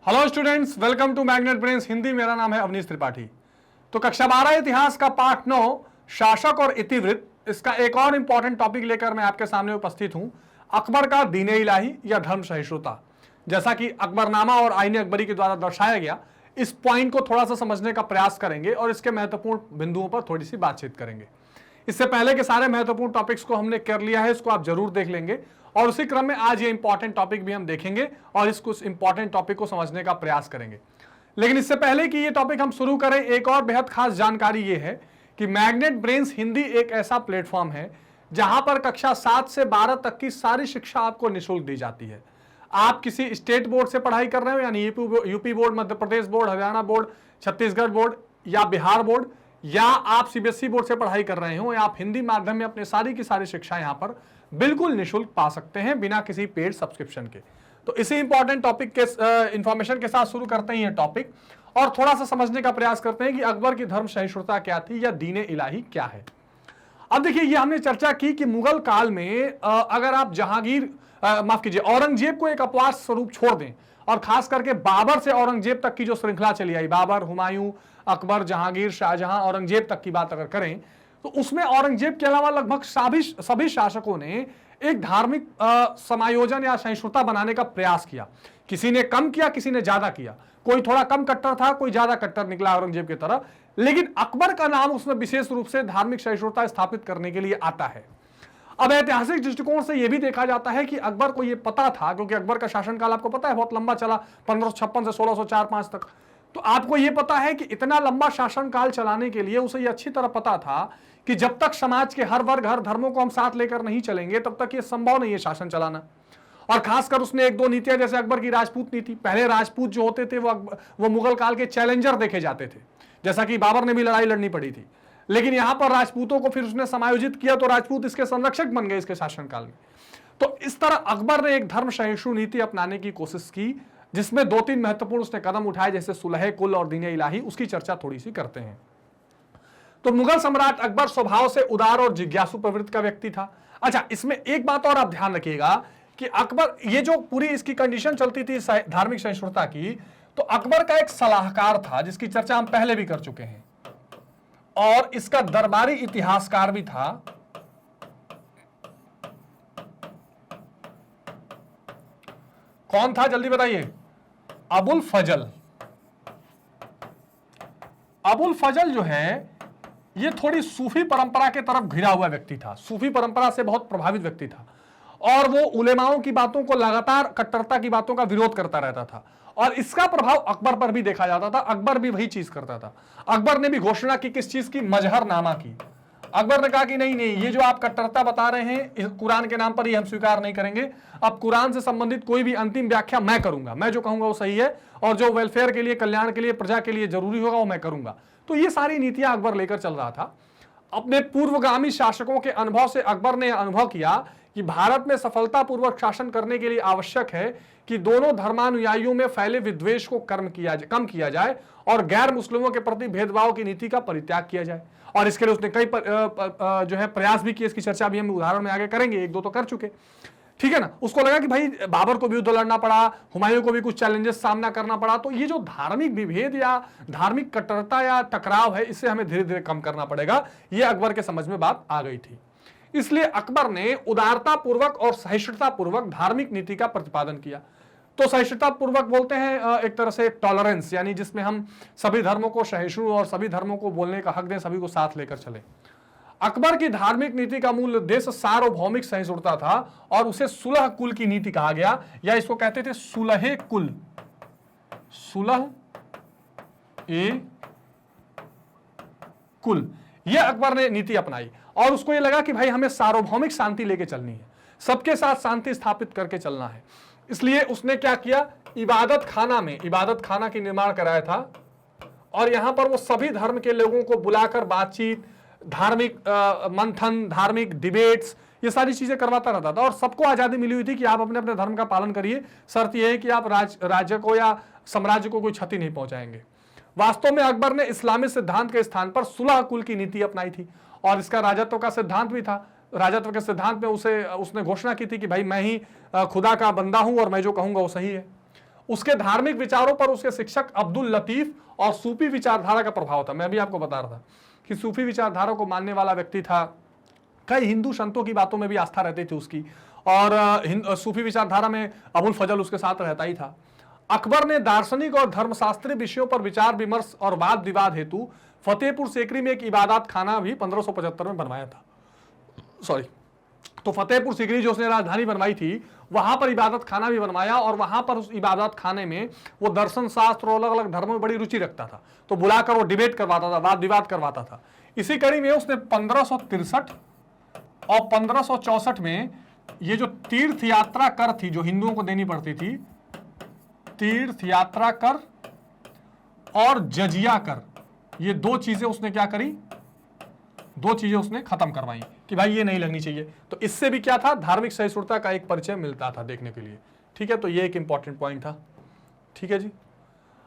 Hello students, welcome to magnet brains Hindi. मेरा नाम है अवनीश त्रिपाठी। तो कक्षा 12 इतिहास का पाठ 9 शासक और इतिवृत्त, इसका एक और इंपॉर्टेंट टॉपिक लेकर मैं आपके सामने उपस्थित हूं, अकबर का दीन इलाही या धर्म सहिष्णुता। जैसा कि अकबरनामा और आईने अकबरी के द्वारा दर्शाया गया, इस पॉइंट को थोड़ा सा समझने का प्रयास करेंगे और इसके महत्वपूर्ण बिंदुओं पर थोड़ी सी बातचीत करेंगे। इससे पहले के सारे महत्वपूर्ण टॉपिक्स को हमने कर लिया है, इसको आप जरूर देख लेंगे और उसी क्रम में आज ये इंपॉर्टेंट टॉपिक भी हम देखेंगे और इसको इंपॉर्टेंट टॉपिक को समझने का प्रयास करेंगे। लेकिन इससे पहले कि ये टॉपिक हम शुरू करें, एक और बेहद खास जानकारी ये है कि मैग्नेट ब्रेन्स हिंदी एक ऐसा प्लेटफॉर्म है जहां पर कक्षा 7 से 12 तक की सारी शिक्षा आपको निःशुल्क दी जाती है। आप किसी स्टेट बोर्ड से पढ़ाई कर रहे हो, यानी UP board, Madhya Pradesh board, Haryana board, Chhattisgarh board या बिहार बोर्ड, या आप सीबीएसई बोर्ड से पढ़ाई कर रहे हो, या आप हिंदी माध्यम में अपने सारी की सारी शिक्षा यहां पर बिल्कुल निःशुल्क पा सकते हैं बिना किसी पेड सब्सक्रिप्शन के। तो इसी इंपॉर्टेंट टॉपिक के इंफॉर्मेशन के साथ शुरू करते हैं ये टॉपिक और थोड़ा सा समझने का प्रयास करते हैं कि अकबर की धर्म सहिष्णुता क्या थी या दीन इलाही क्या है। अब देखिए, ये हमने चर्चा की कि मुगल काल में अगर आप औरंगजेब को एक अपवाद स्वरूप छोड़ दें और खास करके बाबर से औरंगजेब तक की जो श्रृंखला चली आई, बाबर, हुमायूं, अकबर, जहांगीर, शाहजहां, औरंगजेब तक की बात अगर करें, तो उसमें औरंगजेब के अलावा लगभग सभी शासकों ने एक धार्मिक समायोजन या सहिष्णुता बनाने का प्रयास किया। किसी ने कम किया, किसी ने ज्यादा किया, कोई थोड़ा कम कट्टर था, कोई ज्यादा कट्टर निकला औरंगजेब की तरह, लेकिन अकबर का नाम उसमें विशेष रूप से धार्मिक सहिष्णुता स्थापित करने के लिए आता है। अब ऐतिहासिक दृष्टिकोण से यह भी देखा जाता है कि अकबर को यह पता था, क्योंकि अकबर का शासनकाल आपको पता है बहुत लंबा चला, 1556 से 1604-5 तक। तो आपको यह पता है कि इतना लंबा शासनकाल चलाने के लिए उसे यह अच्छी तरह पता था कि जब तक समाज के हर वर्ग, हर धर्मों को हम साथ लेकर नहीं चलेंगे, तब तक यह संभव नहीं है शासन चलाना। और खासकर उसने एक दो नीतियां, जैसे अकबर की राजपूत नीति, पहले राजपूत जो होते थे वो मुगल काल के चैलेंजर देखे जाते थे, जैसा कि बाबर ने भी लड़ाई लड़नी पड़ी थी। लेकिन यहां पर राजपूतों को फिर उसने समायोजित किया तो राजपूत इसके संरक्षक बन गए इसके शासनकाल में। तो इस तरह अकबर ने एक धर्म सहिष्णु नीति अपनाने की कोशिश की, जिसमें 2-3 महत्वपूर्ण उसने कदम उठाए, जैसे सुलह कुल और दीन इलाही। उसकी चर्चा थोड़ी सी करते हैं। तो मुगल सम्राट अकबर स्वभाव से उदार और जिज्ञासु प्रवृत्ति का व्यक्ति था। अच्छा, इसमें एक बात और आप ध्यान रखिएगा कि अकबर, ये जो पूरी इसकी कंडीशन चलती थी धार्मिक सहिष्णुता की, तो अकबर का एक सलाहकार था जिसकी चर्चा हम पहले भी कर चुके हैं, और इसका दरबारी इतिहासकार भी था। कौन था, जल्दी बताइए? अबुल फजल। अबुल फजल जो है ये थोड़ी सूफी परंपरा के तरफ घिरा हुआ व्यक्ति था, सूफी परंपरा से बहुत प्रभावित व्यक्ति था, और वो उलेमाओं की बातों को लगातार, कट्टरता की बातों का विरोध करता रहता था, और इसका प्रभाव अकबर पर भी देखा जाता था। अकबर भी वही चीज करता था। अकबर ने भी घोषणा की, किस चीज की? मजहरनामा की। अकबर ने कहा कि नहीं नहीं, ये जो आप कट्टरता बता रहे हैं कुरान के नाम पर, ये हम स्वीकार नहीं करेंगे। अब कुरान से संबंधित कोई भी अंतिम व्याख्या मैं करूंगा, मैं जो कहूंगा वो सही है, और जो वेलफेयर के लिए, कल्याण के लिए, प्रजा के लिए जरूरी होगा वो मैं करूंगा। तो ये सारी नीतियां अकबर लेकर चल रहा था। अपने पूर्वगामी शासकों के अनुभव से अकबर ने अनुभव किया कि भारत में सफलतापूर्वक शासन करने के लिए आवश्यक है कि दोनों धर्मानुयायियों में फैले विद्वेष को कम किया जाए और गैर मुस्लिमों के प्रति भेदभाव की नीति का परित्याग किया जाए। और इसके लिए उसने कई जो है प्रयास भी किए। इसकी चर्चा भी हम उदाहरण में आगे करेंगे, 1-2 तो कर चुके, ठीक है ना। उसको लगा कि भाई बाबर को भी युद्ध लड़ना पड़ा, हुमायूं को भी कुछ चैलेंजेस सामना करना पड़ा, तो ये जो धार्मिक विभेद या धार्मिक कट्टरता या टकराव है, इससे हमें धीरे धीरे कम करना पड़ेगा। ये अकबर के समझ में बात आ गई थी। इसलिए अकबर ने उदारता पूर्वक और सहिष्णुता पूर्वक धार्मिक नीति का प्रतिपादन किया। तो सहिष्णुता पूर्वक बोलते हैं एक तरह से टॉलरेंस, यानी जिसमें हम सभी धर्मों को सहिष्णु और सभी धर्मों को बोलने का हक दें, सभी को साथ लेकर चले। अकबर की धार्मिक नीति का मूल उद्देश्य सार्वभौमिक सहिष्णुता था, और उसे सुलह कुल की नीति कहा गया, या इसको कहते थे सुलह कुल, सुलह ए कुल। यह अकबर ने नीति अपनाई, और उसको यह लगा कि भाई हमें सार्वभौमिक शांति लेके चलनी है, सबके साथ शांति स्थापित करके चलना है। इसलिए उसने क्या किया, इबादत खाना की निर्माण कराया था, और यहां पर वो सभी धर्म के लोगों को बुलाकर बातचीत, धार्मिक मंथन, धार्मिक डिबेट्स, ये सारी चीजें करवाता रहता था। और सबको आजादी मिली हुई थी कि आप अपने अपने धर्म का पालन करिए, शर्त यह है कि आप राज्य को या साम्राज्य को कोई क्षति नहीं पहुंचाएंगे। वास्तव में अकबर ने इस्लामी सिद्धांत के स्थान पर सुलह कुल की नीति अपनाई थी, और इसका राजत्व का सिद्धांत भी था। राजत्व के सिद्धांत में उसने घोषणा की थी कि भाई मैं ही खुदा का बंदा हूं और मैं जो कहूंगा वो सही है। उसके धार्मिक विचारों पर उसके शिक्षक अब्दुल लतीफ और सूफी विचारधारा का प्रभाव था। मैं भी आपको बता रहा था कि सूफी विचारधारा को मानने वाला व्यक्ति था। कई हिंदू संतों की बातों में भी आस्था रहती थी उसकी, और सूफी विचारधारा में अबुल फजल उसके साथ रहता ही था। अकबर ने दार्शनिक और धर्मशास्त्रीय विषयों पर विचार विमर्श और वाद विवाद हेतु फतेहपुर सीकरी में एक इबादत खाना भी 1575 में बनवाया था। तो फतेहपुर सीकरी जो उसने राजधानी बनवाई थी, वहां पर इबादत खाना भी बनवाया, और वहां पर उस इबादत खाने में वो दर्शन शास्त्र और अलग अलग धर्मों में बड़ी रुचि रखता था, तो बुलाकर वो डिबेट करवाता था, वाद विवाद करवाता था। इसी कड़ी में उसने 1563 और 1564 में ये जो तीर्थ यात्रा कर थी जो हिंदुओं को देनी पड़ती थी, तीर्थ यात्रा कर और जजिया कर, ये दो चीजें उसने क्या करी, दो चीजें उसने खत्म करवाई कि भाई ये नहीं लगनी चाहिए। तो इससे भी क्या था, धार्मिक सहिष्णुता का एक परिचय मिलता था देखने के लिए। ठीक है, तो ये एक इंपॉर्टेंट पॉइंट था। ठीक है जी।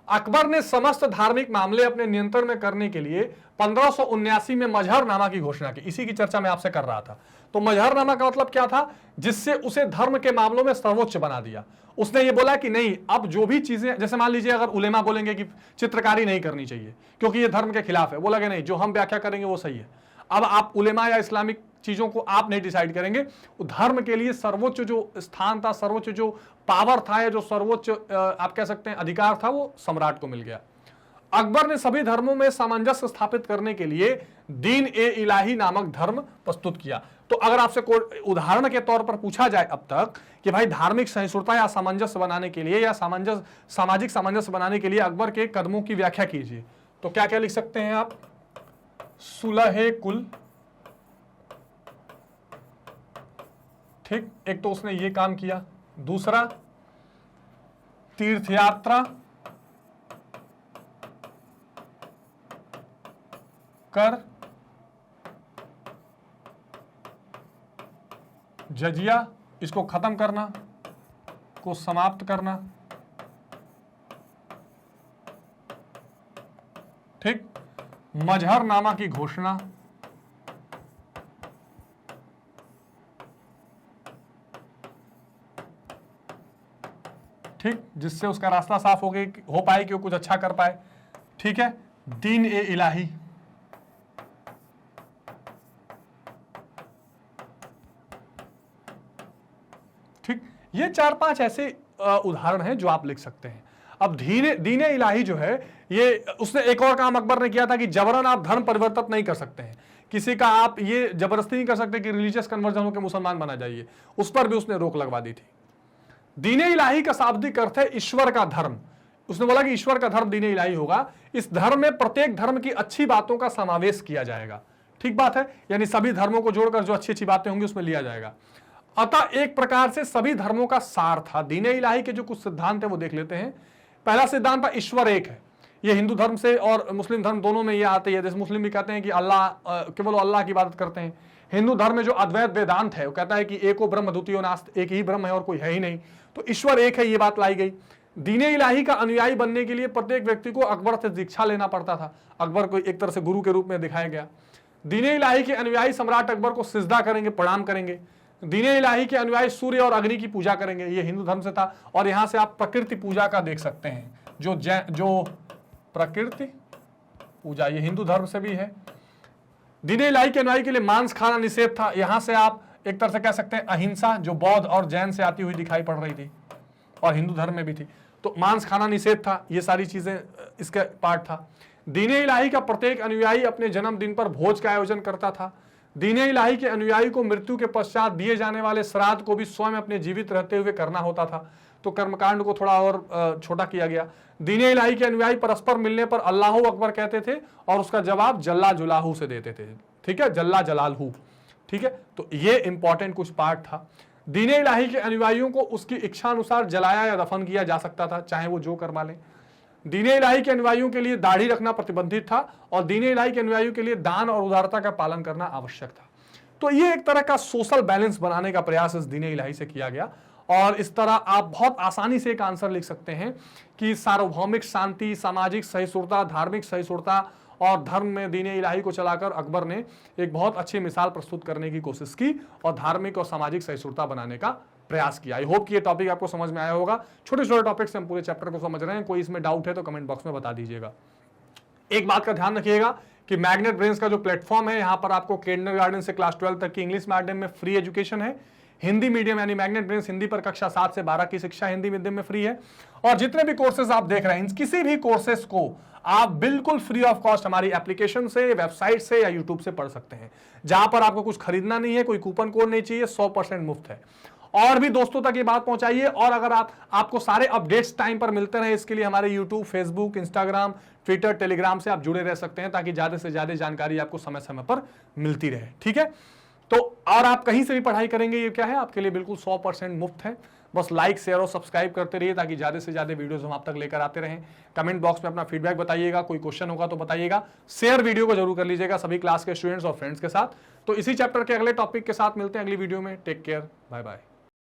अकबर ने समस्त धार्मिक मामले अपने नियंत्रण में करने के लिए 1579 में मजहरनामा की घोषणा की। इसी की चर्चा मैं आपसे कर रहा था। तो मजहरनामा का मतलब क्या था, जिससे उसे धर्म के मामलों में सर्वोच्च बना दिया। उसने ये बोला कि नहीं, अब जो भी चीजें, जैसे मान लीजिए अगर उलेमा बोलेंगे कि चित्रकारी नहीं करनी चाहिए क्योंकि ये धर्म के खिलाफ है, बोला कि नहीं, जो हम व्याख्या करेंगे वो सही है। अब आप उलेमा या इस्लामिक चीजों को आप नहीं डिसाइड करेंगे, धर्म के लिए सर्वोच्च जो स्थान था, सर्वोच्च जो पावर था, या जो सर्वोच्च आप कह सकते हैं अधिकार था, वो सम्राट को मिल गया। अकबर ने सभी धर्मों में सामंजस्य स्थापित करने के लिए दीन ए इलाही नामक धर्म प्रस्तुत किया। तो अगर आपसे कोई उदाहरण के तौर पर पूछा जाए अब तक कि भाई धार्मिक सहिष्णुता या सामंजस्य बनाने के लिए या सामाजिक सामंजस्य बनाने के लिए अकबर के कदमों की व्याख्या कीजिए, तो क्या क्या लिख सकते हैं आप? सुलह कुल, ठीक, एक तो उसने ये काम किया। दूसरा, तीर्थ यात्रा कर, जजिया, इसको खत्म करना, को समाप्त करना। ठीक, मजहरनामा की घोषणा, ठीक, जिससे उसका रास्ता साफ हो पाए कि वो कुछ अच्छा कर पाए। ठीक है, दीन ए इलाही, ठीक, ये 4-5 ऐसे उदाहरण हैं जो आप लिख सकते हैं। अब दीन ए इलाही जो है, ये उसने एक और काम अकबर ने किया था कि जबरन आप धर्म परिवर्तित नहीं कर सकते हैं, किसी का आप ये जबरदस्ती नहीं कर सकते कि रिलीजियस कन्वर्जन होकर मुसलमान बना जाइए, उस पर भी उसने रोक लगवा दी थी। दीन ए इलाही का शाब्दिक अर्थ है ईश्वर का धर्म। उसने बोला कि ईश्वर का धर्म दीन ए इलाही होगा। इस धर्म में प्रत्येक धर्म की अच्छी बातों का समावेश किया जाएगा। ठीक बात है, यानी सभी धर्मों को जोड़कर जो अच्छी अच्छी बातें होंगी उसमें लिया जाएगा। अतः एक प्रकार से सभी धर्मों का सार था। दीन ए इलाही के जो कुछ सिद्धांत है वो देख लेते हैं। पहला सिद्धांत था ईश्वर एक है। ये हिंदू धर्म से और मुस्लिम धर्म दोनों में ये आते हैं। जैसे मुस्लिम भी कहते हैं कि अल्लाह, केवल अल्लाह की इबादत करते हैं। हिंदू धर्म में जो अद्वैत वेदांत है वो कहता है कि एको ब्रह्म द्वितीयो नास्ति, एक ही ब्रह्म है और कोई है ही नहीं, तो ईश्वर एक है, ये बात लाई गई। दीन ए इलाही का अनुयायी बनने के लिए प्रत्येक व्यक्ति को अकबर से दीक्षा लेना पड़ता था। अकबर को एक तरह से गुरु के रूप में दिखाया गया। दीन ए इलाही के अनुयायी सम्राट अकबर को सिजदा करेंगे, प्रणाम करेंगे। दीन ए इलाही के अनुयायी सूर्य और अग्नि की पूजा करेंगे, ये हिंदू धर्म से था। और यहां से आप प्रकृति पूजा का देख सकते हैं, जो प्रकृति पूजा, ये हिंदू धर्म से भी है। दीन ए इलाही के अनुयायी के लिए मांस खाना निषेध था। यहां से आप एक तरह से कह सकते हैं अहिंसा, जो बौद्ध और जैन से आती हुई दिखाई पड़ रही थी और हिंदू धर्म में भी थी। तो मांस खाना निषेध था, ये सारी चीजें इसका पार्ट था। दीन ए इलाही का प्रत्येक अनुयायी अपने जन्मदिन पर भोज का आयोजन करता था। दीन ए इलाही के अनुयायी को मृत्यु के पश्चात दिए जाने वाले श्राद्ध को भी स्वयं अपने जीवित रहते हुए करना होता था। तो कर्मकांड को थोड़ा और छोटा किया गया। दीन ए इलाही के अनुयायी परस्पर मिलने पर अल्लाहू अकबर कहते थे और उसका जवाब जल्ला जुलाहू से देते थे। ठीक है, जल्ला जलालहू। ठीक है, तो ये इंपॉर्टेंट कुछ पार्ट था। दीन ए इलाही के अनुयायियों को उसकी इच्छा अनुसार जलाया या दफन किया जा सकता था, चाहे वो जो करवा लें। दीन ए इलाही के अनुयायियों के लिए दाढ़ी रखना प्रतिबंधित था और दीन ए इलाही के अनुयायियों के लिए दान और उदारता का पालन करना आवश्यक था। तो ये एक तरह का सोशल बैलेंस बनाने का प्रयास इस दीन ए इलाही से किया गया। और इस तरह आप बहुत आसानी से एक आंसर लिख सकते हैं कि सार्वभौमिक शांति, सामाजिक सहिष्णुता, धार्मिक सहिष्णुता और धर्म में दीन ए इलाही को चलाकर अकबर ने एक बहुत अच्छी मिसाल प्रस्तुत करने की कोशिश की और धार्मिक और सामाजिक सहिष्णुता बनाने का प्रयास किया। आई होप कि ये टॉपिक आपको समझ में आया होगा। छोटे छोटे टॉपिक से हम पूरे चैप्टर को समझ रहे हैं। कोई इसमें डाउट है तो कमेंट बॉक्स में बता दीजिएगा। एक बात का ध्यान रखिएगा कि मैग्नेट ब्रेन्स का जो प्लेटफॉर्म है, यहां पर आपको किंडरगार्टन से क्लास 12 तक की इंग्लिश मीडियम में फ्री एजुकेशन है। हिंदी मीडियम यानी मैग्नेट ब्रेन्स हिंदी पर कक्षा 7 से 12 की शिक्षा हिंदी मीडियम में फ्री है। और जितने भी कोर्सेज आप देख रहे हैं, किसी भी कोर्सेज को आप बिल्कुल फ्री ऑफ कॉस्ट हमारी एप्लीकेशन से, वेबसाइट से या यूट्यूब से पढ़ सकते हैं, जहां पर आपको कुछ खरीदना नहीं है, कोई कूपन कोड नहीं चाहिए, 100% मुफ्त है। और भी दोस्तों तक ये बात पहुंचाइए। और अगर आपको सारे अपडेट्स टाइम पर मिलते रहे, इसके लिए हमारे YouTube, Facebook, Instagram, Twitter, Telegram से आप जुड़े रह सकते हैं, ताकि ज्यादा से ज्यादा जानकारी आपको समय समय पर मिलती रहे। ठीक है, तो और आप कहीं से भी पढ़ाई करेंगे, ये क्या है, आपके लिए बिल्कुल 100% मुफ्त है। बस लाइक, शेयर और सब्सक्राइब करते रहिए, ताकि ज्यादा से ज्यादा वीडियोस हम आप तक लेकर आते रहें। कमेंट बॉक्स में अपना फीडबैक बताइएगा, कोई क्वेश्चन होगा तो बताइएगा। शेयर वीडियो को जरूर कर लीजिएगा सभी क्लास के स्टूडेंट्स और फ्रेंड्स के साथ। तो इसी चैप्टर के अगले टॉपिक के साथ मिलते हैं अगली वीडियो में। Take care, bye bye.